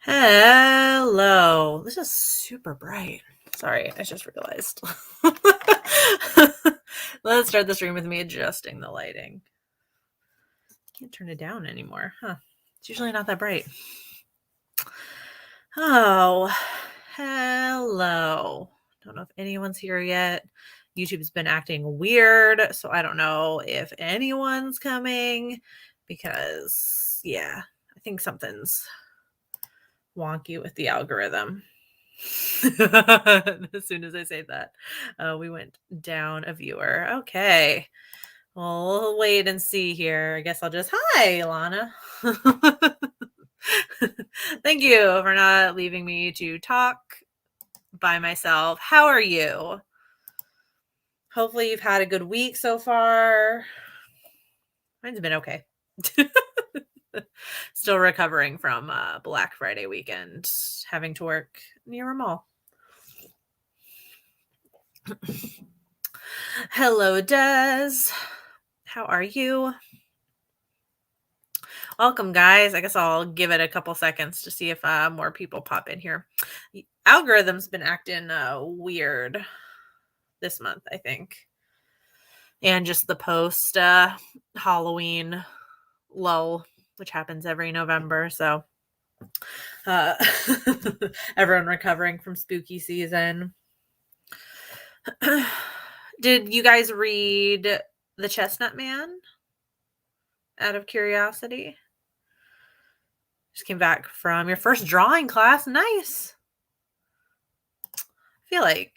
Hello. This is super bright. Sorry, I just realized. Let's start the stream with me adjusting the lighting. Can't turn it down anymore, huh? It's usually not that bright. Oh, hello. Don't know if anyone's here yet. YouTube's been acting weird, so I don't know if anyone's coming because, yeah, I think something's wonky with the algorithm. As soon as I say that, we went down a viewer. Okay. Well, we'll wait and see here. I guess I'll just, hi, Lana. Thank you for not leaving me to talk by myself. How are you? Hopefully you've had a good week so far. Mine's been okay. Still recovering from Black Friday weekend, having to work near a mall. Hello, Des. How are you? Welcome, guys. I guess I'll give it a couple seconds to see if more people pop in here. The algorithm's been acting weird this month, I think. And just the post Halloween lull, which happens every November. So everyone recovering from spooky season. Did you guys read The Chestnut Man? Out of curiosity? Just came back from your first drawing class. Nice. I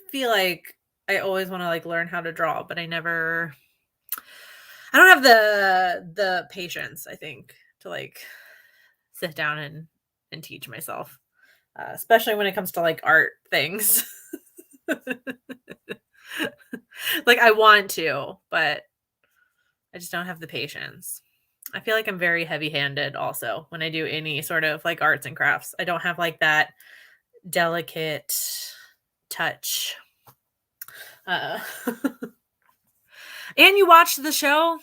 feel like I always want to learn how to draw, but I don't have the patience, I think, to sit down and teach myself. Especially when it comes to art things. I want to, but I just don't have the patience. I feel like I'm very heavy-handed also when I do any sort of arts and crafts. I don't have that delicate touch. And you watched the show?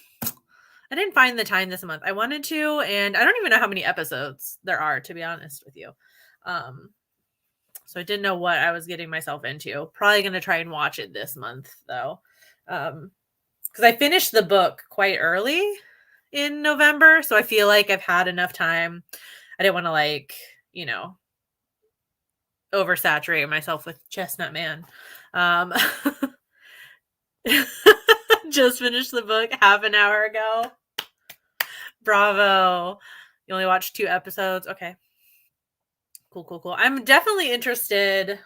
I didn't find the time this month. I wanted to, and I don't even know how many episodes there are, to be honest with you. So I didn't know what I was getting myself into. Probably going to try and watch it this month, though. Because I finished the book quite early in November, so I feel like I've had enough time. I didn't want to oversaturate myself with Chestnut Man. Just finished the book half an hour ago. Bravo. You only watched 2 episodes. Okay. Cool. I'm definitely interested. It's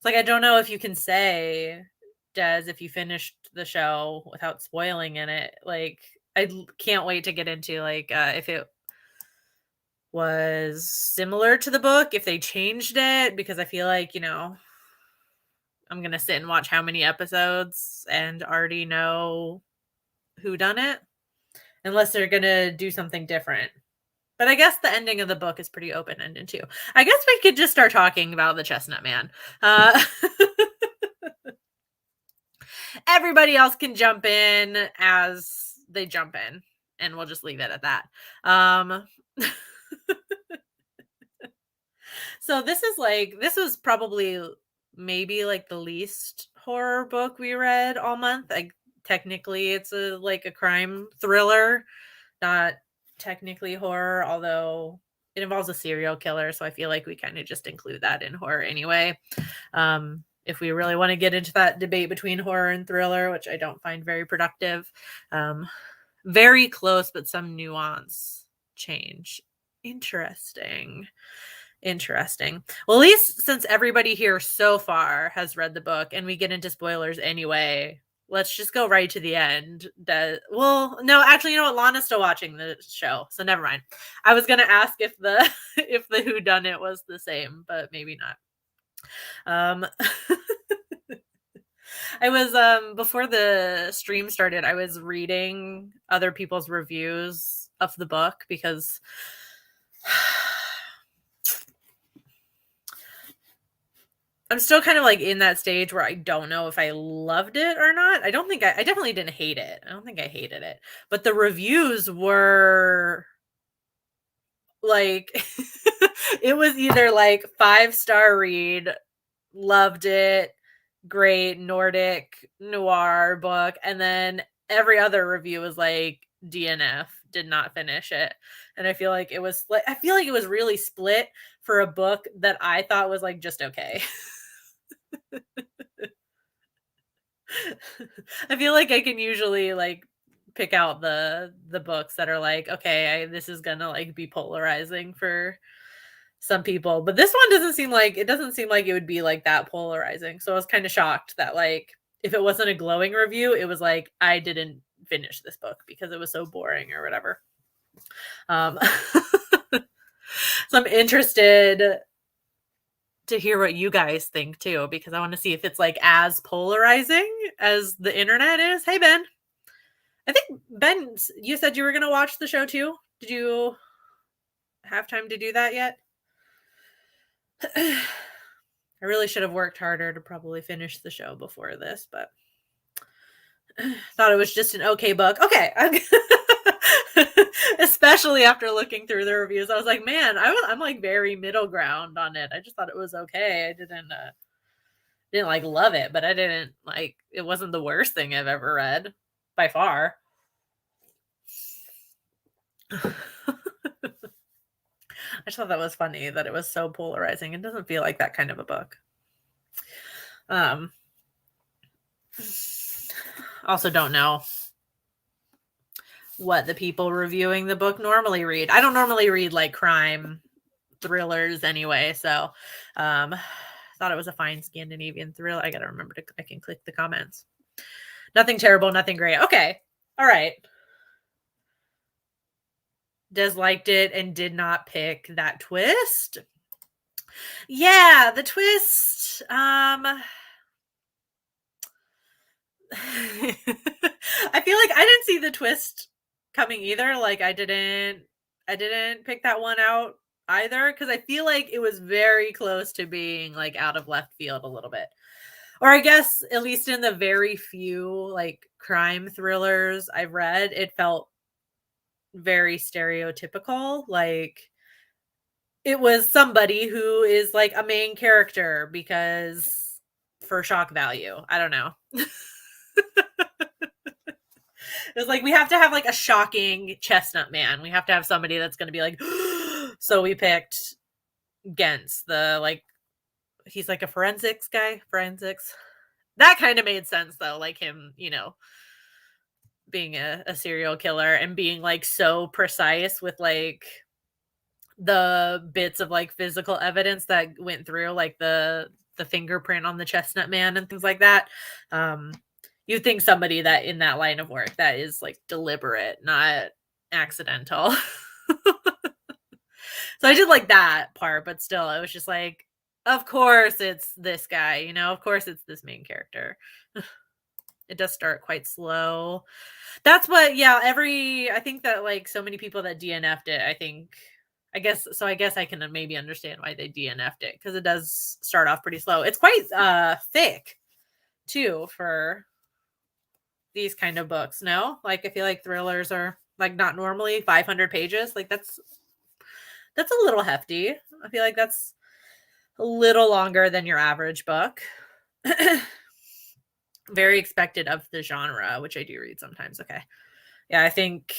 I don't know if you can say, Des, if you finished the show without spoiling in it. I can't wait to get into if it was similar to the book, if they changed it, because I feel like, I'm going to sit and watch how many episodes and already know who done it, unless they're going to do something different. But I guess the ending of the book is pretty open-ended too. I guess we could just start talking about the Chestnut Man. Everybody else can jump in as they jump in, and we'll just leave it at that. So this was probably maybe the least horror book we read all month. Technically it's a crime thriller, not technically horror, although it involves a serial killer, so I feel like we kind of just include that in horror anyway. If we really want to get into that debate between horror and thriller, which I don't find very productive. Very close, but some nuance change. Interesting. Well, at least since everybody here so far has read the book and we get into spoilers anyway, let's just go right to the end. Well, no, actually, you know what? Lana's still watching the show, so never mind. I was gonna ask if the if the whodunit was the same, but maybe not. I was before the stream started, I was reading other people's reviews of the book because I'm still kind of in that stage where I don't know if I loved it or not. I definitely didn't hate it. I don't think I hated it. But the reviews were Like, it was either like 5-star read, loved it, great Nordic noir book, and then every other review was like DNF, did not finish it. And I feel like it was like I feel like it was really split for a book that I thought was like just okay. I feel like I can usually like pick out the books that are like, okay, this is gonna like be polarizing for some people, but this one doesn't seem like it would be like that polarizing. So I was kind of shocked that like if it wasn't a glowing review, it was like I didn't finish this book because it was so boring or whatever. Um, so I'm interested to hear what you guys think too, because I want to see if it's like as polarizing as the internet is. Hey Ben, I think Ben, you said you were gonna watch the show too. Did you have time to do that yet? I really should have worked harder to probably finish the show before this, but thought it was just an okay book. Okay. Especially after looking through the reviews, I was like, man, I'm like very middle ground on it. I just thought it was okay. I didn't like love it, but I didn't like it wasn't the worst thing I've ever read by far. I just thought that was funny that it was so polarizing. It doesn't feel like that kind of a book. Also don't know what the people reviewing the book normally read. I don't normally read like crime thrillers anyway, so thought it was a fine Scandinavian thriller. I gotta remember to I can click the comments. Nothing terrible, nothing great. Okay. All right. Des liked it and did not pick that twist. Yeah, the twist. I feel like I didn't see the twist coming either. Like I didn't pick that one out either because I feel like it was very close to being like out of left field a little bit. Or I guess at least in the very few like crime thrillers I've read, it felt very stereotypical. Like it was somebody who is like a main character because for shock value. I don't know. It's like we have to have like a shocking Chestnut Man. We have to have somebody that's going to be like, so we picked Gens, the like, he's like a forensics guy. Forensics. That kind of made sense though, like him, being a serial killer and being like so precise with like the bits of like physical evidence that went through, like the fingerprint on the Chestnut Man and things like that. You'd think somebody that in that line of work that is like deliberate, not accidental. So I did like that part, but still, I was just like, of course it's this guy, of course it's this main character. It does start quite slow. That's what, yeah, I think that like so many people that DNF'd it, I guess I can maybe understand why they DNF'd it because it does start off pretty slow. It's quite thick too for these kind of books. No, like I feel like thrillers are like not normally 500 pages. Like that's a little hefty. I feel like that's a little longer than your average book. Very expected of the genre, which I do read sometimes. Okay. Yeah, I think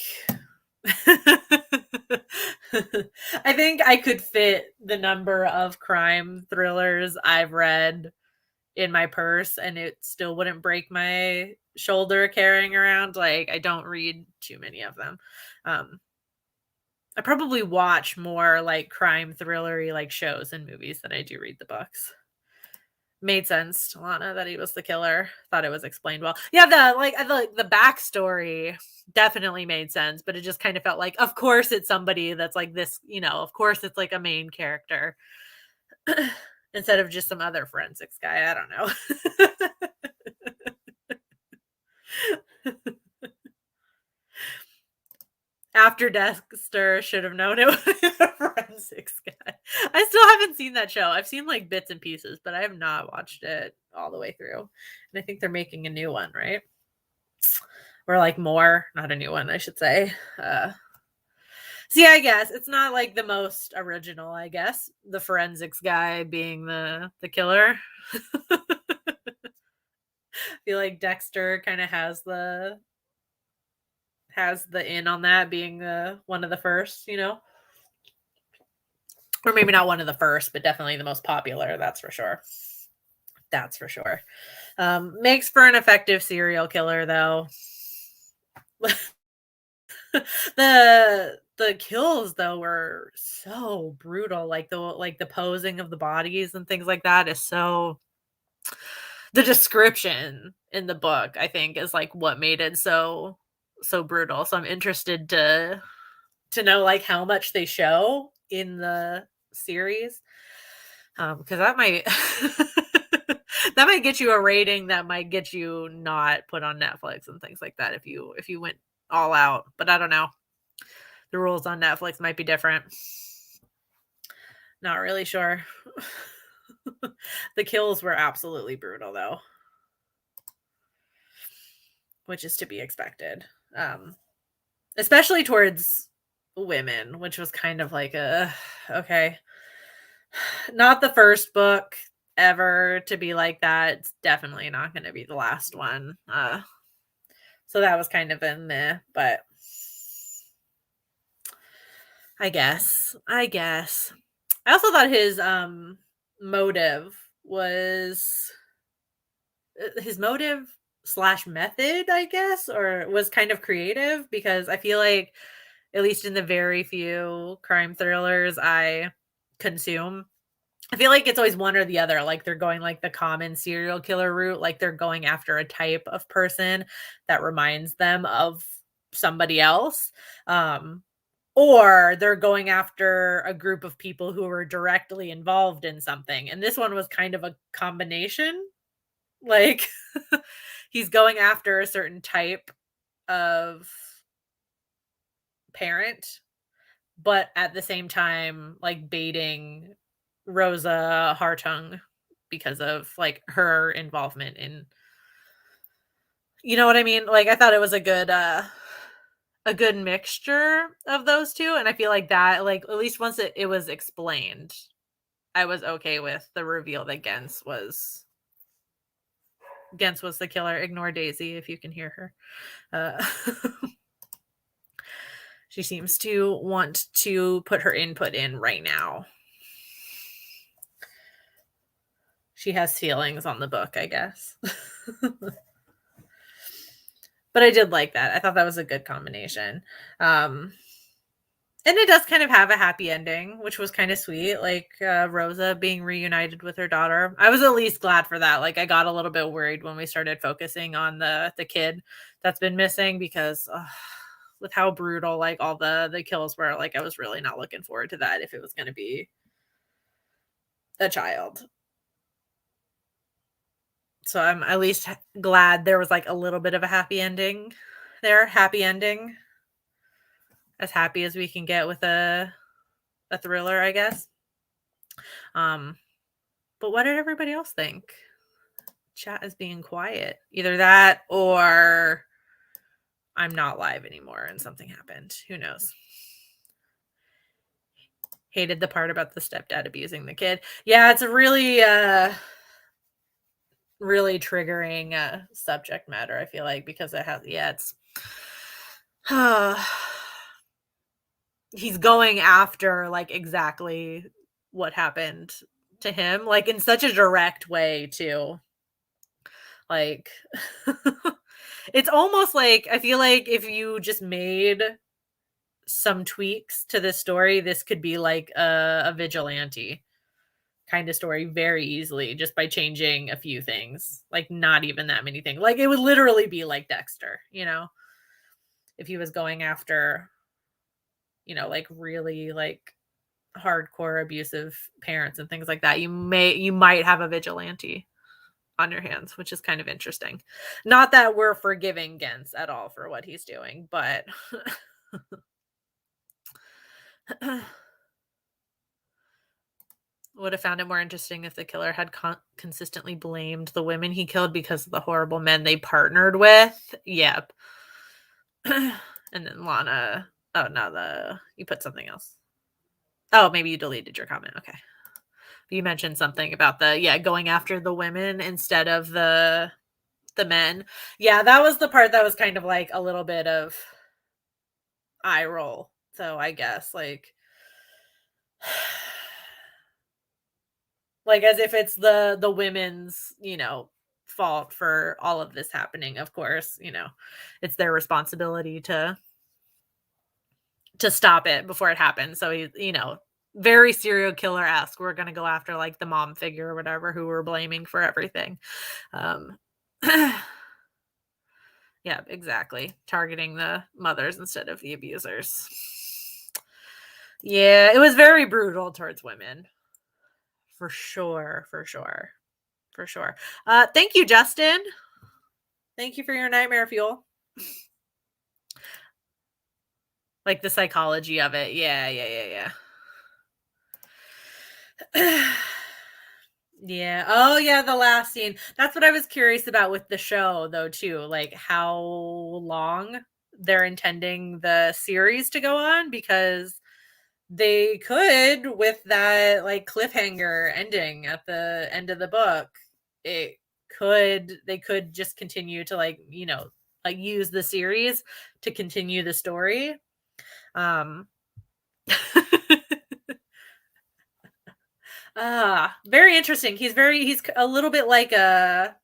I think I could fit the number of crime thrillers I've read in my purse and it still wouldn't break my shoulder carrying around. Like I don't read too many of them. I probably watch more like crime thrillery like shows and movies than I do read the books. Made sense to Lana that he was the killer. Thought it was explained well. Yeah, the backstory definitely made sense, but it just kind of felt like, of course, it's somebody that's like this. Of course, it's like a main character instead of just some other forensics guy. I don't know. After Dexter should have known it was a forensics guy. I still haven't seen that show. I've seen like bits and pieces, but I have not watched it all the way through. And I think they're making a new one, right? Or like more, not a new one, I should say. See, I guess it's not like the most original, I guess. The forensics guy being the killer. I feel like Dexter kind of has the in on that being one of the first, or maybe not one of the first, but definitely the most popular. That's for sure. That's for sure. Makes for an effective serial killer, though. The kills though were so brutal. Like the posing of the bodies and things like that is so. The description in the book, I think, is like what made it so brutal. So I'm interested to know like how much they show in the series. Because that might that might get you a rating that might get you not put on Netflix and things like that if you went all out. But I don't know. The rules on Netflix might be different. Not really sure. The kills were absolutely brutal though, which is to be expected. Um, Especially towards women, which was kind of like okay. Not the first book ever to be like that. It's definitely not going to be the last one. So that was kind of in there, but I guess. I also thought his motive was his motive slash method, I guess, or was kind of creative because I feel like at least in the very few crime thrillers I consume, I feel like it's always one or the other. Like they're going like the common serial killer route, like they're going after a type of person that reminds them of somebody else. Um, or they're going after a group of people who were directly involved in something. And this one was kind of a combination. Like he's going after a certain type of parent, but at the same time, like baiting Rosa Hartung because of like her involvement in, you know what I mean? Like I thought it was a good mixture of those two. And I feel like that, like at least once it was explained, I was okay with the reveal that Gens was the killer. Ignore Daisy if you can hear her. She seems to want to put her input in right now. She has feelings on the book, I guess. But I did like that. I thought that was a good combination. And it does kind of have a happy ending, which was kind of sweet. Like Rosa being reunited with her daughter. I was at least glad for that. Like I got a little bit worried when we started focusing on the kid that's been missing because with how brutal like all the kills were, like I was really not looking forward to that if it was going to be a child. So I'm at least glad there was like a little bit of a happy ending there. Happy ending. As happy as we can get with a thriller, I guess. Um, but what did everybody else think? Chat is being quiet. Either that or I'm not live anymore and something happened. Who knows? Hated the part about the stepdad abusing the kid. Yeah, it's a really triggering subject matter, I feel like, because it has it's he's going after like exactly what happened to him, like in such a direct way too. Like it's almost like I feel like if you just made some tweaks to this story, this could be like a vigilante kind of story very easily just by changing a few things. Like not even that many things. Like it would literally be like Dexter, if he was going after, like really like hardcore abusive parents and things like that. You might have a vigilante on your hands, which is kind of interesting. Not that we're forgiving Gens at all for what he's doing, but would have found it more interesting if the killer had consistently blamed the women he killed because of the horrible men they partnered with. Yep. And then Lana Oh, no, you put something else. Oh, maybe you deleted your comment. Okay. You mentioned something about going after the women instead of the men. Yeah, that was the part that was kind of like a little bit of eye roll. So I guess like as if it's the women's, fault for all of this happening. Of course, it's their responsibility to stop it before it happens. So very serial killer-esque. We're gonna go after like the mom figure or whatever who we're blaming for everything. Um yeah, exactly. Targeting the mothers instead of the abusers. Yeah, it was very brutal towards women. For sure, for sure, for sure. Thank you, Justin. Thank you for your nightmare fuel. Like the psychology of it. Yeah, yeah, yeah. Yeah. Oh, yeah, the last scene. That's what I was curious about with the show, though, too. Like how long they're intending the series to go on, because they could, with that like cliffhanger ending at the end of the book, it they could just continue to like use the series to continue the story. Um very interesting. He's a little bit like a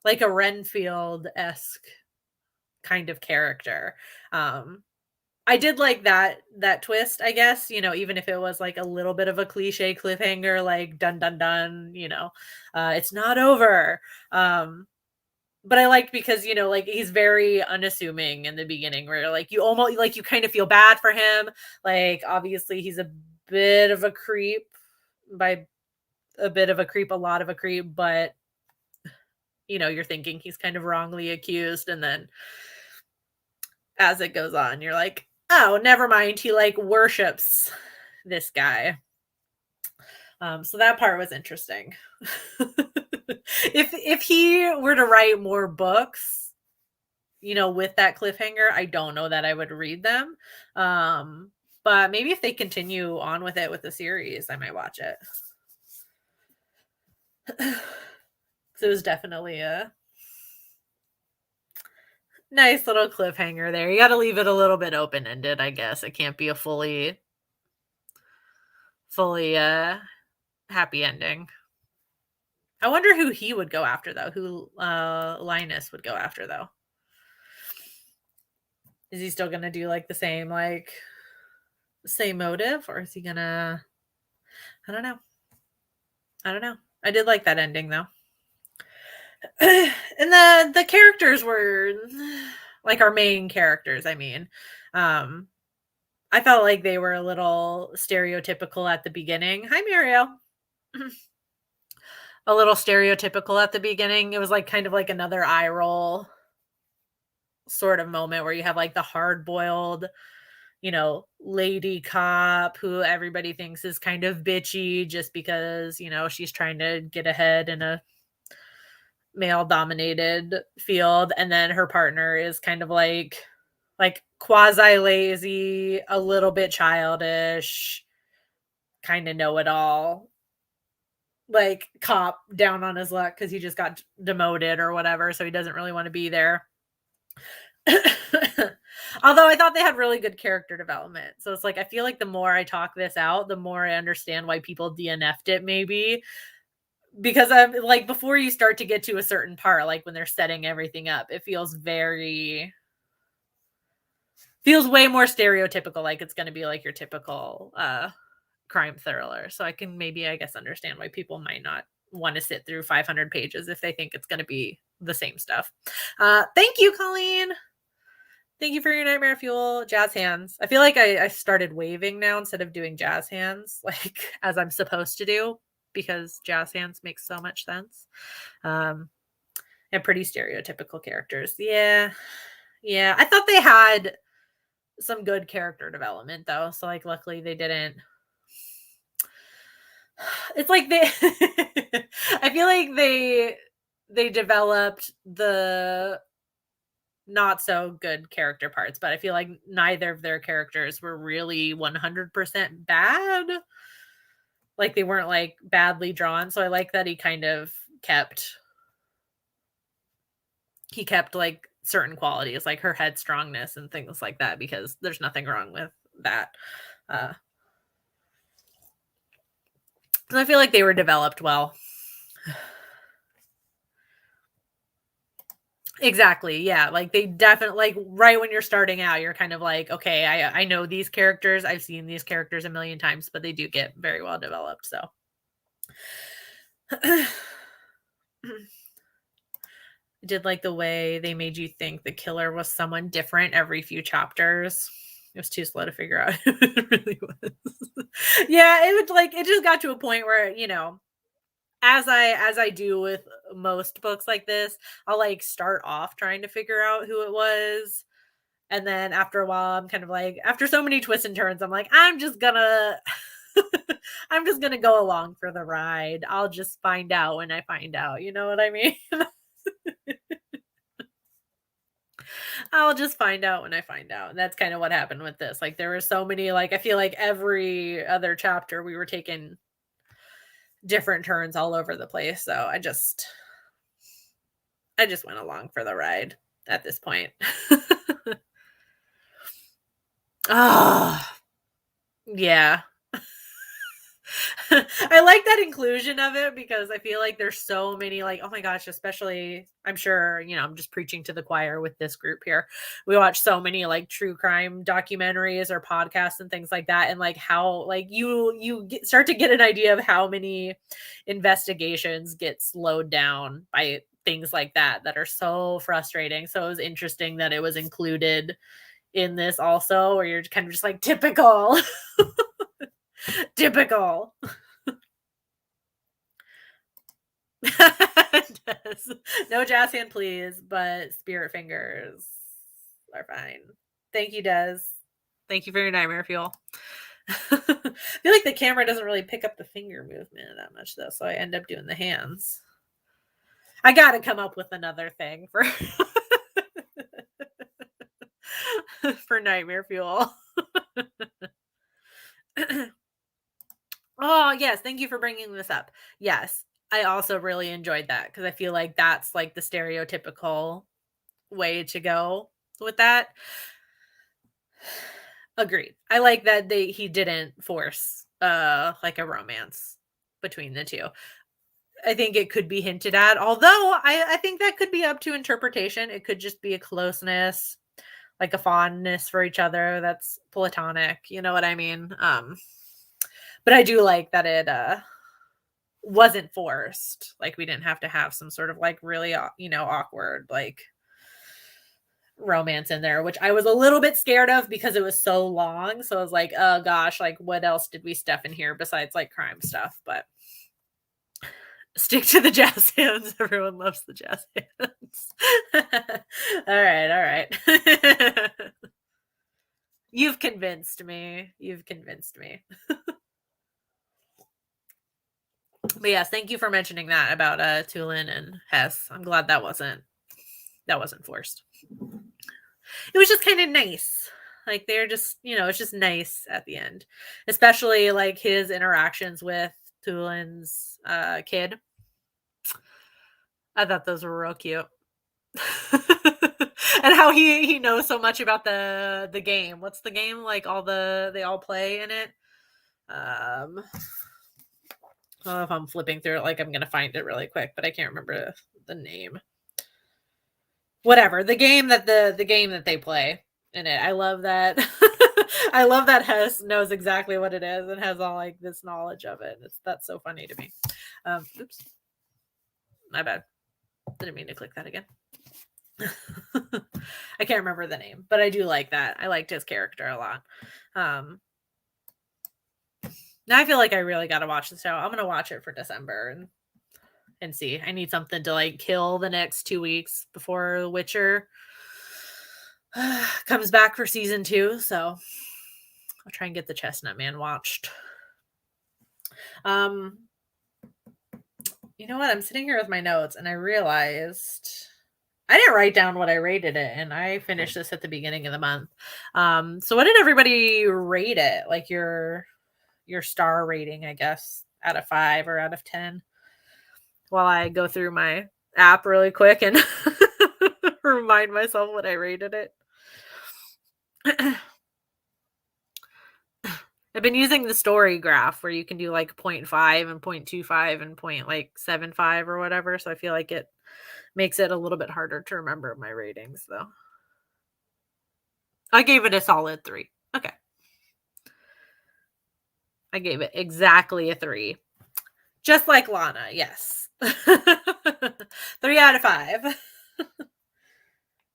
Renfield-esque kind of character. Um, I did like that twist, I guess, even if it was like a little bit of a cliche cliffhanger, like dun dun dun, it's not over. Um, but I liked because, like he's very unassuming in the beginning where like you almost like you kind of feel bad for him. Like obviously he's a bit of a creep, by a bit of a creep, a lot of a creep, but you're thinking he's kind of wrongly accused, and then as it goes on, you're like, oh, never mind. He like worships this guy. So that part was interesting. If he were to write more books, with that cliffhanger, I don't know that I would read them. But maybe if they continue on with it with the series, I might watch it. So it was definitely a nice little cliffhanger there. You got to leave it a little bit open ended, I guess. It can't be a fully happy ending. I wonder who he would go after though. Who Linus would go after though. Is he still gonna do like the same motive, or is he gonna? I don't know. I don't know. I did like that ending though. And the characters were like our main characters. I mean, um, I felt like they were a little stereotypical at the beginning. Hi, Mario. A little stereotypical at the beginning. It was like kind of like another eye roll sort of moment where you have like the hard boiled, lady cop who everybody thinks is kind of bitchy just because, she's trying to get ahead in a male dominated field. And then her partner is kind of like quasi lazy, a little bit childish, kind of know it all, like cop down on his luck because he just got demoted or whatever. So he doesn't really want to be there. Although I thought they had really good character development. So it's like I feel like the more I talk this out, the more I understand why people DNF'd it, maybe. Because I'm like before you start to get to a certain part, like when they're setting everything up, it feels way more stereotypical, like it's gonna be like your typical crime thriller. So I can maybe I guess understand why people might not want to sit through 500 pages if they think it's gonna be the same stuff. Thank you, Colleen. Thank you for your nightmare fuel. Jazz hands. I feel like I started waving now instead of doing jazz hands, like as I'm supposed to do, because jazz hands makes so much sense. Um, and pretty stereotypical characters. Yeah. Yeah. I thought they had some good character development though. So like luckily they didn't. It's like they I feel like they developed not so good character parts, but I feel like neither of their characters were really 100% bad. Like they weren't like badly drawn. So I like that kept he kept like certain qualities, like her headstrongness and things like that, because there's nothing wrong with that. Uh, and I feel like they were developed well. Exactly. Yeah. Like they definitely like right when you're starting out, you're kind of like, okay, I know these characters. I've seen these characters a million times, but they do get very well developed. So I did like the way they made you think the killer was someone different every few chapters. It was too slow to figure out who it really was. Yeah, it was like it just got to a point where, as I do with most books like this, I'll like start off trying to figure out who it was. And then after a while, I'm kind of like, after so many twists and turns, I'm like, I'm just gonna I'm just gonna go along for the ride. I'll just find out when I find out. You know what I mean? I'll just find out when I find out. And that's kind of what happened with this. Like there were so many, like I feel like every other chapter we were taking different turns all over the place. So I just went along for the ride at this point. Oh, yeah. I like that inclusion of it because I feel like there's so many like, oh my gosh, especially I'm sure, I'm just preaching to the choir with this group here. We watch so many like true crime documentaries or podcasts and things like that, and like how like start to get an idea of how many investigations get slowed down by things like that are so frustrating. So it was interesting that it was included in this also, where you're kind of just like typical. Typical. It does. No jazz hand, please, but spirit fingers are fine. Thank you, Des. Thank you for your nightmare fuel. I feel like the camera doesn't really pick up the finger movement that much, though, so I end up doing the hands. I got to come up with another thing for for nightmare fuel. Oh, yes, thank you for bringing this up. Yes, I also really enjoyed that because I feel like that's like the stereotypical way to go with that. Agreed. I like that he didn't force like a romance between the two. I think it could be hinted at, although I think that could be up to interpretation. It could just be a closeness, like a fondness for each other that's platonic, you know what I mean? But I do like that it wasn't forced. Like we didn't have to have some sort of like really awkward like romance in there, which I was a little bit scared of because it was so long. So I was like, oh gosh, like what else did we stuff in here besides like crime stuff? But stick to the jazz hands. Everyone loves the jazz hands. All right. You've convinced me. You've convinced me. But yes, thank you for mentioning that about Tulin and Hess. I'm glad that wasn't forced. It was just kind of nice. Like they're just, it's just nice at the end. Especially like his interactions with Tulin's kid. I thought those were real cute. And how he knows so much about the game. What's the game? Like they all play in it. I don't know if I'm flipping through it like I'm gonna find it really quick, but I can't remember the name. Whatever. The game that they play in it. I love that. I love that Hess knows exactly what it is and has all like this knowledge of it. That's so funny to me. Oops. My bad. Didn't mean to click that again. I can't remember the name, but I do like that. I liked his character a lot. Now I feel like I really got to watch the show. I'm gonna watch it for December and see. I need something to like kill the next 2 weeks before The Witcher comes back for season 2. So I'll try and get the Chestnut Man watched. You know what? I'm sitting here with my notes and I realized I didn't write down what I rated it, and I finished this at the beginning of the month. So what did everybody rate it? Like your star rating, I guess, out of 5 or out of 10? While I go through my app really quick and remind myself what I rated it. I've been using the story graph where you can do like 0.5 and 0.25 and point like 0.75 or whatever. So I feel like it makes it a little bit harder to remember my ratings though. I gave it a solid 3. Okay. I gave it exactly a 3. Just like Lana, yes. 3 out of 5.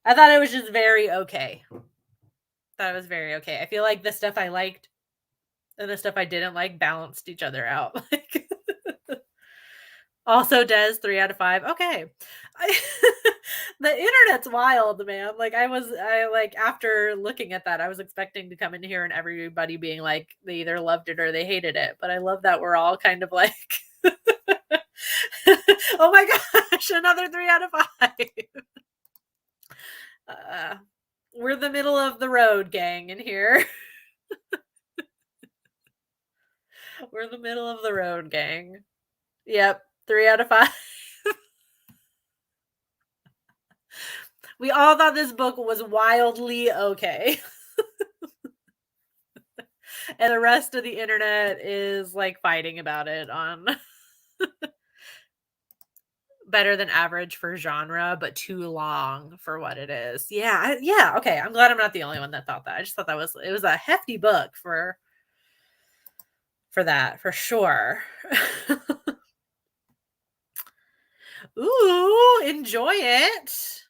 I thought it was just very okay. Thought it was very okay. I feel like the stuff I liked and the stuff I didn't like balanced each other out. Like also Des 3 out of 5. Okay. I, the internet's wild, man. Like I like after looking at that, I was expecting to come in here and everybody being like they either loved it or they hated it. But I love that we're all kind of like oh my gosh, another 3 out of 5. We're the middle of the road gang in here. We're the middle of the road gang. Yep, 3 out of 5. We all thought this book was wildly okay. And the rest of the internet is like fighting about it on better than average for genre, but too long for what it is. Yeah, yeah, okay. I'm glad I'm not the only one that thought that. I just thought that it was a hefty book for that, for sure. Ooh, enjoy it.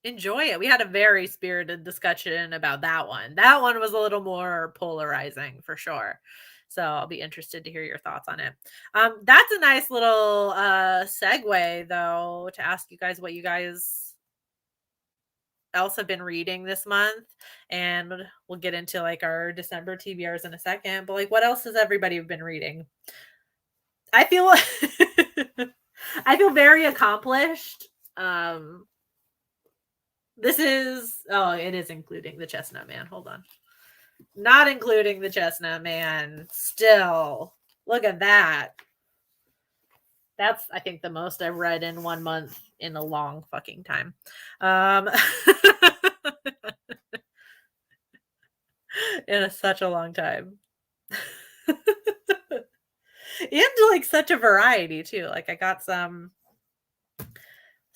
Enjoy it. We had a very spirited discussion about that one. That one was a little more polarizing for sure. So I'll be interested to hear your thoughts on it. That's a nice little segue though to ask you guys what you guys else have been reading this month. And we'll get into like our December TBRs in a second. But like what else has everybody been reading? I feel I feel very accomplished. This is it is including the Chestnut Man. Hold on. Not including the Chestnut Man. Still. Look at that. That's I think the most I've read in 1 month in a long fucking time. In such a long time. And like such a variety too. Like I got some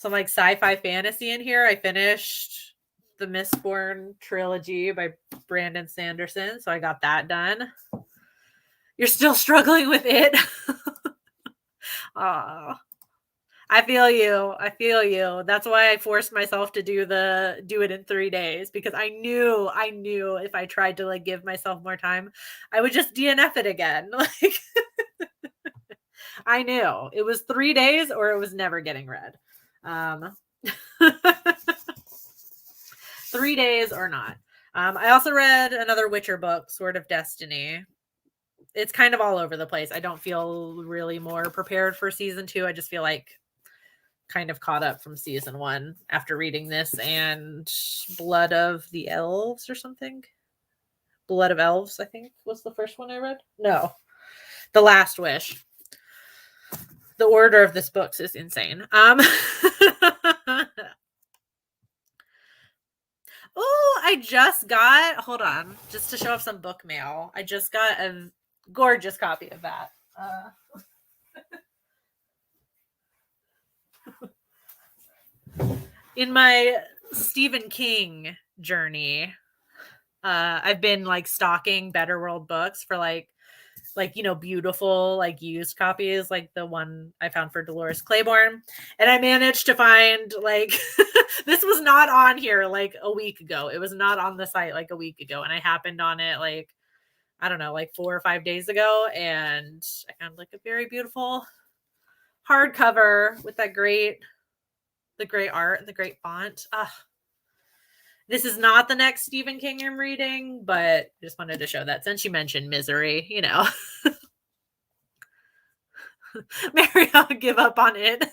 like sci-fi fantasy in here. I finished the Mistborn trilogy by Brandon Sanderson, so I got that done. You're still struggling with it. Oh, I feel you. I feel you. That's why I forced myself to do it in 3 days because I knew if I tried to like give myself more time, I would just DNF it again. Like I knew it was 3 days or it was never getting read. 3 days or not. I also read another Witcher book, Sword of Destiny. It's kind of all over the place. I don't feel really more prepared for season 2. I just feel like kind of caught up from season 1 after reading this and Blood of the Elves or something. Blood of Elves, I think was the first one I read. No, The Last Wish. The order of this books is insane. Oh, I just got, hold on, just to show off some book mail. I just got a gorgeous copy of that. In my Stephen King journey, I've been like stalking Better World books for like beautiful like used copies like the one I found for Dolores Claiborne, and I managed to find like this was not on here like a week ago. It was not on the site like a week ago, and I happened on it like I don't know, like 4 or 5 days ago, and I found like a very beautiful hardcover with the great art and the great font. This is not the next Stephen King I'm reading, but I just wanted to show that since you mentioned Misery, Maybe I'll give up on it.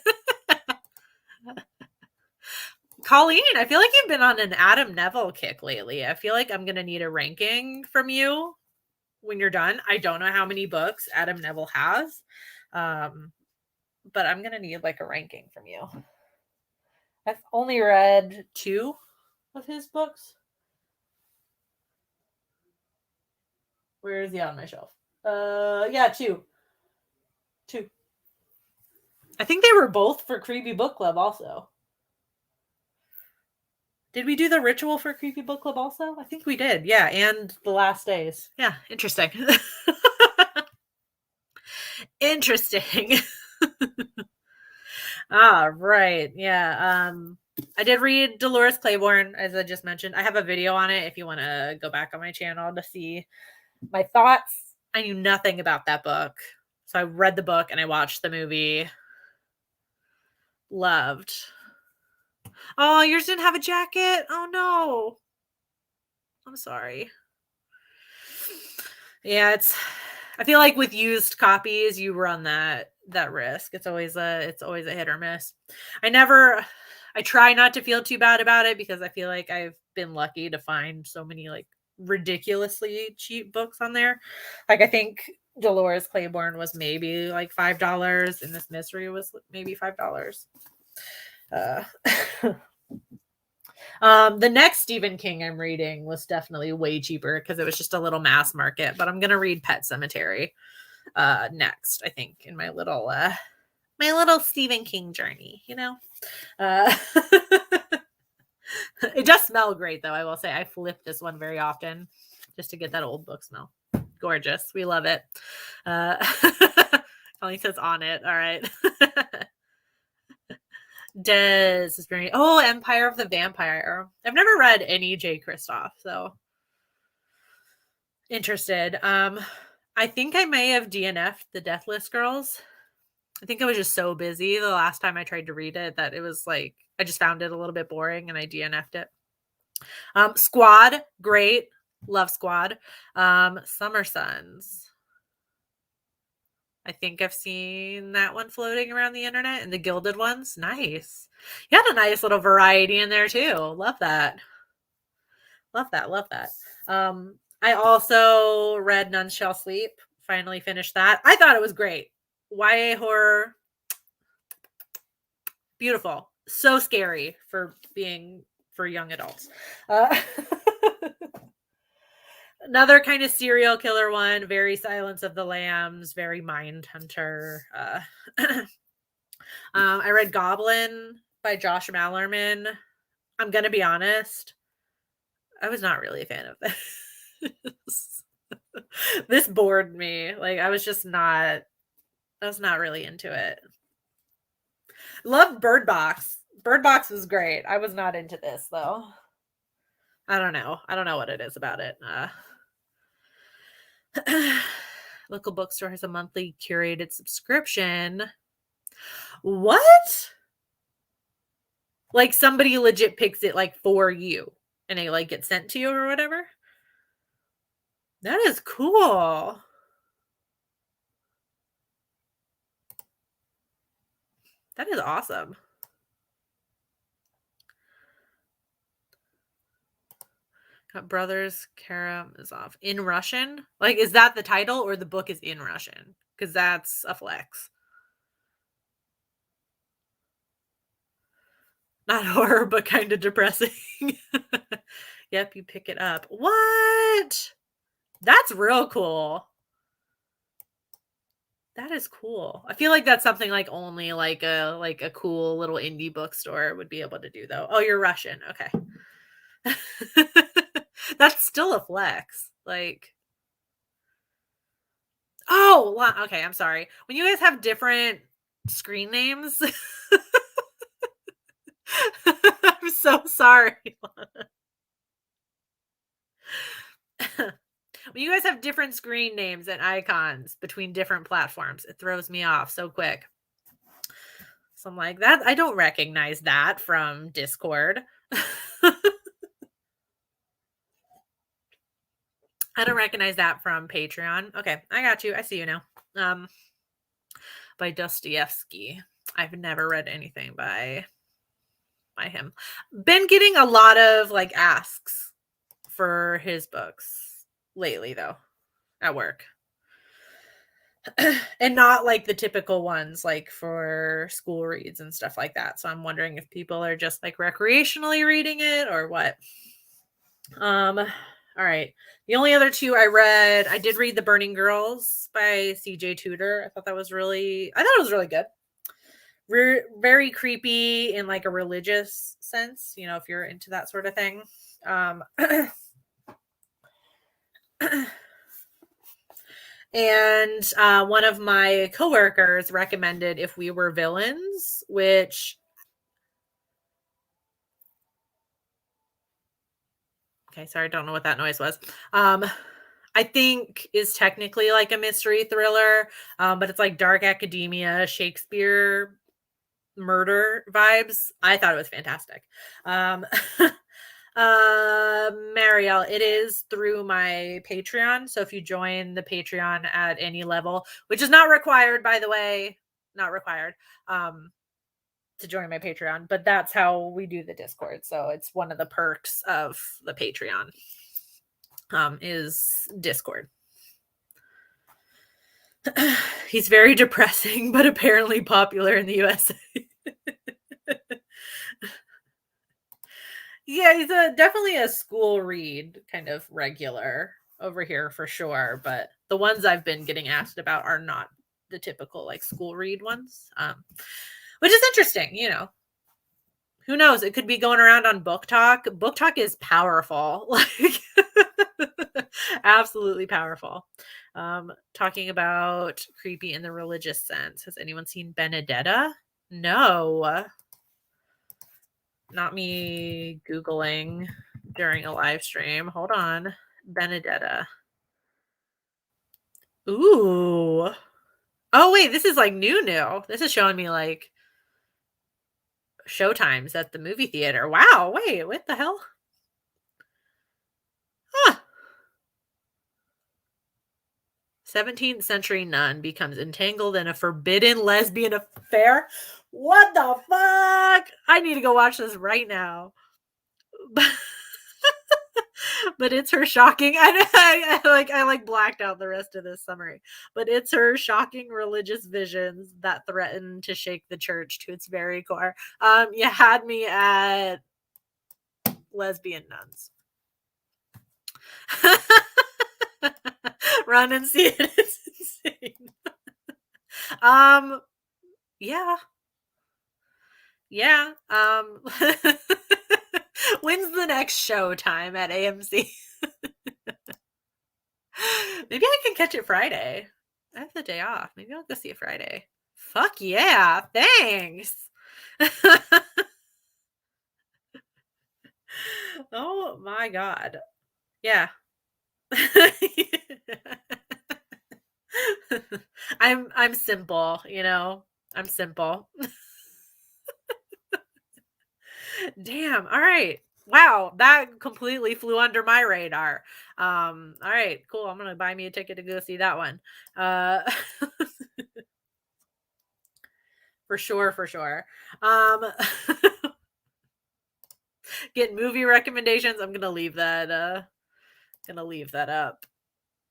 Colleen, I feel like you've been on an Adam Neville kick lately. I feel like I'm gonna need a ranking from you when you're done. I don't know how many books Adam Neville has, um, but I'm gonna need like a ranking from you. I've only read 2 of his books. Where is he on my shelf? Yeah, 2. 2. I think they were both for Creepy Book Club also. Did we do the ritual for Creepy Book Club also? I think we did. Yeah, and The Last Days. Yeah, interesting. Interesting. Ah, right. Yeah. I did read Dolores Claiborne, as I just mentioned. I have a video on it if you want to go back on my channel to see my thoughts. I knew nothing about that book. So I read the book and I watched the movie. Loved. Oh, yours didn't have a jacket? Oh no. I'm sorry. Yeah, I feel like with used copies you run that risk. It's always a hit or miss. I try not to feel too bad about it because I feel like I've been lucky to find so many like ridiculously cheap books on there. Like I think Dolores Claiborne was maybe like $5 and this mystery was maybe $5. Uh the next Stephen King I'm reading was definitely way cheaper because it was just a little mass market, but I'm gonna read Pet Cemetery next, I think, in my little Stephen King journey, you know? Uh it does smell great though, I will say. I flip this one very often just to get that old book smell. Gorgeous. We love it. Uh Colleen says on it. All right. Des is very Empire of the Vampire. I've never read any J. Kristoff, so interested. I think I may have DNF'd the Deathless Girls. I think I was just so busy the last time I tried to read it that it was like I just found it a little bit boring and I DNF'd it. Squad, great. Love Squad. Summer Sons. I think I've seen that one floating around the internet and the gilded ones. Nice. You had a nice little variety in there too. Love that. Love that. Love that. I also read None Shall Sleep. Finally finished that. I thought it was great. YA horror. Beautiful. So scary for young adults. Another kind of serial killer one, very Silence of the Lambs, very Mind Hunter. I read Goblin by Josh Mallerman. I'm gonna be honest, I was not really a fan of this. This bored me. Like I was not really into it. Love Bird Box. Bird Box was great. I was not into this though. I don't know. I don't know what it is about it. Local bookstore has a monthly curated subscription. What? Like somebody legit picks it like for you and they like get sent to you or whatever? That is cool. That is awesome. Brothers Karamazov in Russian. Like, is that the title or the book is in Russian? Because that's a flex. Not horror, but kind of depressing. Yep, you pick it up. What? That's real cool. That is cool. I feel like that's something like only like a cool little indie bookstore would be able to do though. Oh, you're Russian. Okay. That's still a flex. Like okay, I'm sorry. When you guys have different screen names, I'm so sorry. When you guys have different screen names and icons between different platforms, it throws me off so quick. So I'm like, that I don't recognize that from Discord. I don't recognize that from Patreon. Okay, I got you. I see you now. By Dostoevsky. I've never read anything by by him. Been getting a lot of like asks for his books lately though at work. And not like the typical ones like for school reads and stuff like that. So I'm wondering if people are just like recreationally reading it or what. All right. The only other two I did read The Burning Girls by CJ Tudor. I thought it was really good. Very creepy in like a religious sense, you know, if you're into that sort of thing. And one of my coworkers recommended If We Were Villains, which okay, sorry, I don't know what that noise was. I think is technically like a mystery thriller, but it's like dark academia, Shakespeare murder vibes. I thought it was fantastic. Marielle, it is through my Patreon. So if you join the Patreon at any level, which is not required, by the way, not required, to join my Patreon, but that's how we do the Discord. So it's one of the perks of the Patreon, is Discord. He's very depressing, but apparently popular in the USA. Yeah, he's definitely a school read kind of regular over here for sure. But the ones I've been getting asked about are not the typical like school read ones, which is interesting. You know, who knows? It could be going around on Book Talk. Book Talk is powerful, like absolutely powerful. Talking about creepy in the religious sense. Has anyone seen Benedetta? No. Not me Googling during a live stream. Hold on. Benedetta. Ooh. Oh, wait. This is like new. This is showing me like showtimes at the movie theater. Wow. Wait, what the hell? Huh. 17th century nun becomes entangled in a forbidden lesbian affair. What the fuck? I need to go watch this right now. But it's her shocking. I blacked out the rest of this summary. But it's her shocking religious visions that threaten to shake the church to its very core. You had me at lesbian nuns. Run and see it. It's insane. Yeah. Yeah. When's the next show time at AMC? Maybe I can catch it Friday. I have the day off. Maybe I'll go see it Friday. Fuck yeah. Thanks. Oh my God. Yeah. I'm simple, you know. I'm simple. Damn. All right. Wow, that completely flew under my radar. All right, cool. I'm gonna buy me a ticket to go see that one. For sure, for sure. Get movie recommendations. I'm gonna leave that up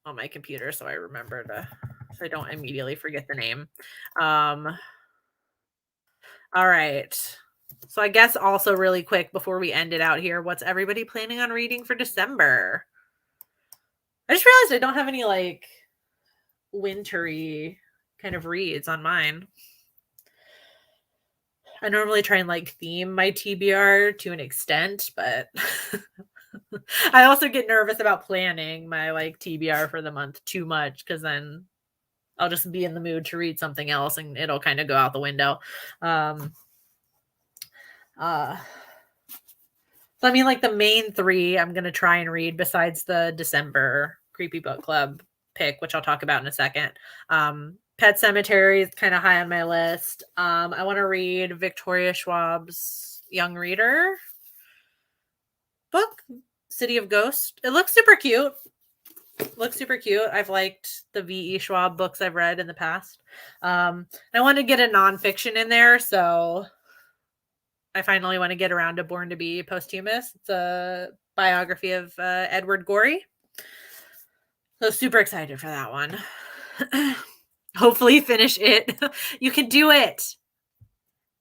on my computer so I remember so I don't immediately forget the name. All right. So I guess also really quick before we end it out here, what's everybody planning on reading for December? I just realized I don't have any like wintry kind of reads on mine. I normally try and like theme my TBR to an extent, but I also get nervous about planning my like TBR for the month too much because then I'll just be in the mood to read something else and it'll kind of go out the window. So I mean, like the main three I'm going to try and read besides the December Creepy Book Club pick, which I'll talk about in a second. Pet Cemetery is kind of high on my list. I want to read Victoria Schwab's Young Reader book, City of Ghosts. It looks super cute. I've liked the V.E. Schwab books I've read in the past. I want to get a nonfiction in there, so I finally want to get around to Born to Be Posthumous. It's a biography of Edward Gorey. So super excited for that one. Hopefully finish it. You can do it.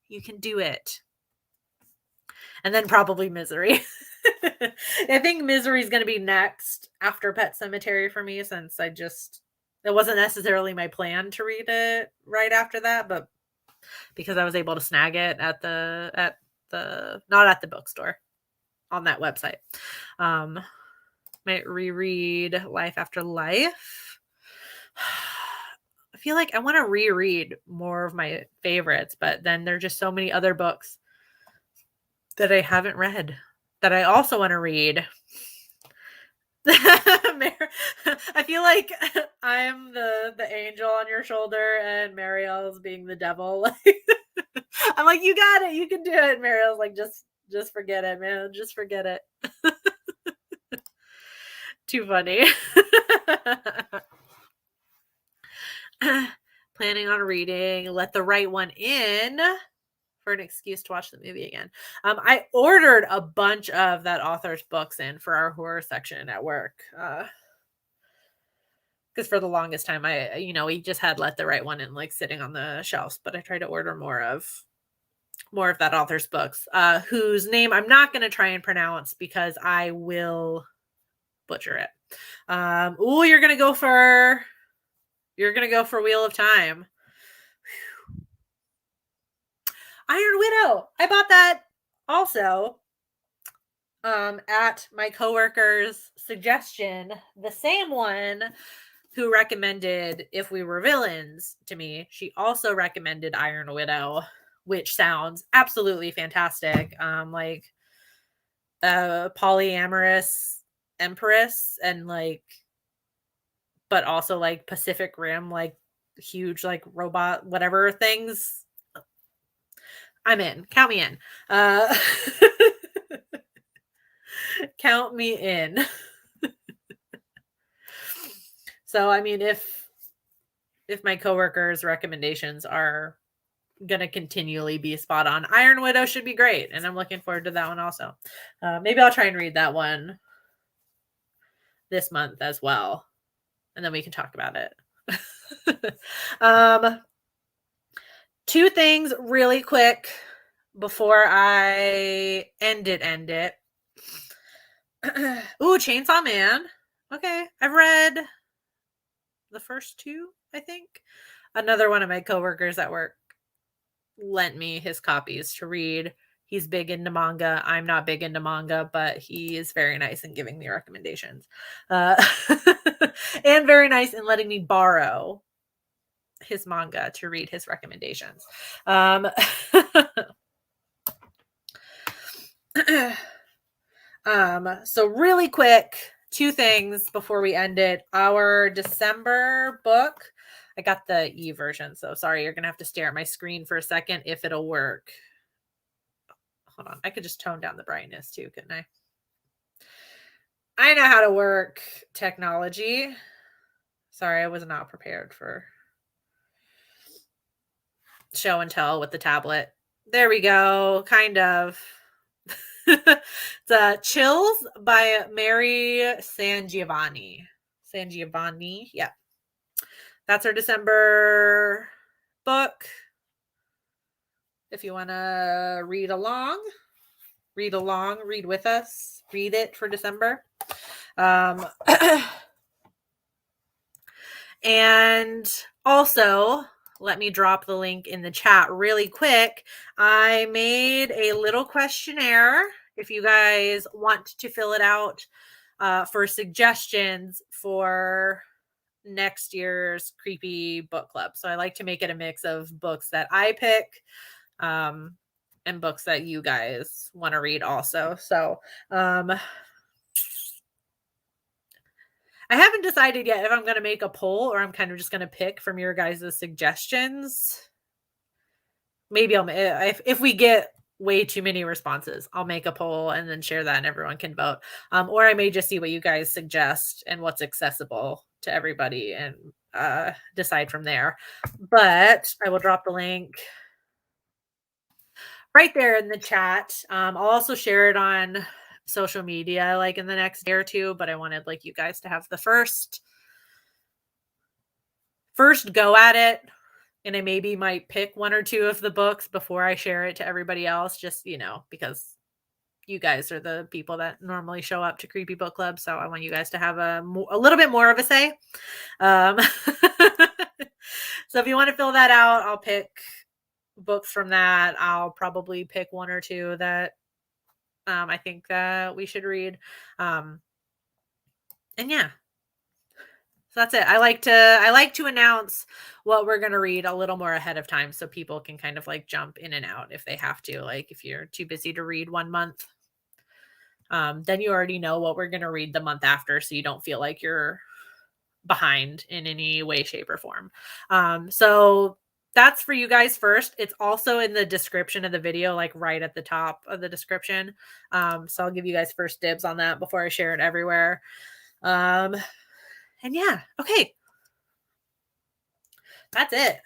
You can do it. And then probably Misery. I think Misery is going to be next after Pet Cemetery for me, since it wasn't necessarily my plan to read it right after that, but because I was able to snag it at the not at the bookstore, on that website. Might reread Life After Life. I feel like I want to reread more of my favorites, but then there's just so many other books that I haven't read that I also want to read. I feel like I'm the angel on your shoulder and Marielle's being the devil. I'm like, you got it, you can do it. Marielle's like, just forget it, man. Just forget it. Too funny. Planning on reading Let the Right One In for an excuse to watch the movie again. I ordered a bunch of that author's books in for our horror section at work. Because for the longest time, we just had Let the Right One In like sitting on the shelves, but I tried to order more of that author's books, whose name I'm not going to try and pronounce because I will butcher it. You're going to go for Wheel of Time. Iron Widow. I bought that also at my coworker's suggestion. The same one who recommended If We Were Villains to me. She also recommended Iron Widow, which sounds absolutely fantastic. Like polyamorous empress, and like, but also like Pacific Rim, like huge like robot whatever things. I'm in. Count me in. Count me in. So, I mean, if my coworkers' recommendations are going to continually be spot on, Iron Widow should be great. And I'm looking forward to that one also. Maybe I'll try and read that one this month as well. And then we can talk about it. Two things really quick before I end it. Ooh, Chainsaw Man. Okay. I've read the first two, I think. Another one of my coworkers at work lent me his copies to read. He's big into manga. I'm not big into manga, but he is very nice in giving me recommendations. And very nice in letting me borrow his manga to read his recommendations. So really quick, two things before we end it. Our December book, I got the e-version, so sorry, you're gonna have to stare at my screen for a second if it'll work. Hold on, I could just tone down the brightness too, couldn't I? I know how to work technology. Sorry, I was not prepared for show and tell with the tablet. There we go, kind of. It's Chills by Mary Sangiovanni. Yeah. That's our December book. If you want to read with us, read it for December. And also, let me drop the link in the chat really quick. I made a little questionnaire if you guys want to fill it out for suggestions for next year's creepy book club. So I like to make it a mix of books that I pick and books that you guys want to read also. So I haven't decided yet if I'm going to make a poll or I'm kind of just going to pick from your guys' suggestions. Maybe if we get way too many responses, I'll make a poll and then share that and everyone can vote. Or I may just see what you guys suggest and what's accessible to everybody and decide from there. But I will drop the link right there in the chat. I'll also share it on social media like in the next day or two, but I wanted like you guys to have the first go at it. And I maybe might pick one or two of the books before I share it to everybody else, just, because you guys are the people that normally show up to Creepy Book Club. So I want you guys to have a little bit more of a say. So if you want to fill that out, I'll pick books from that. I'll probably pick one or two that I think that we should read. And yeah, so that's it. I like to announce what we're going to read a little more ahead of time so people can kind of like jump in and out if they have to. Like if you're too busy to read one month, then you already know what we're going to read the month after, so you don't feel like you're behind in any way, shape, or form. So that's for you guys first. It's also in the description of the video, like right at the top of the description. So I'll give you guys first dibs on that before I share it everywhere. And yeah, okay. That's it.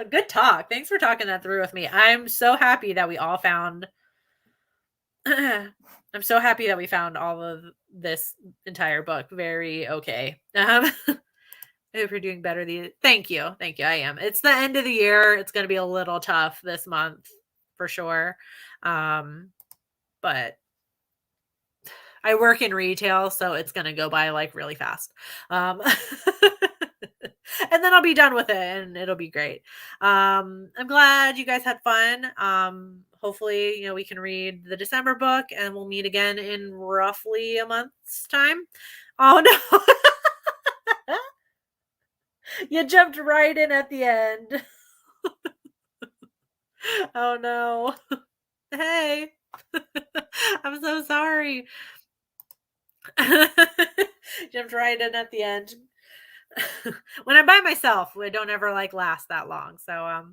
Good talk. Thanks for talking that through with me. I'm so happy that we all found I'm so happy that we found all of this entire book very okay. I hope you're doing better. Thank you. Thank you. I am. It's the end of the year. It's going to be a little tough this month for sure. But I work in retail, so it's going to go by like really fast. And then I'll be done with it and it'll be great. I'm glad you guys had fun. Hopefully, we can read the December book and we'll meet again in roughly a month's time. Oh no. You jumped right in at the end. Oh no. Hey. I'm so sorry. Jumped right in at the end. When I'm by myself, I don't ever like last that long. So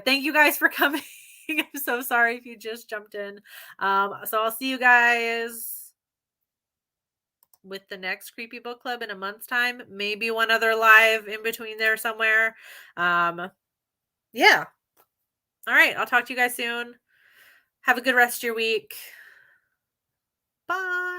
thank you guys for coming. I'm so sorry if you just jumped in. So I'll see you guys with the next Creepy Book Club in a month's time. Maybe one other live in between there somewhere. Yeah. All right. I'll talk to you guys soon. Have a good rest of your week. Bye.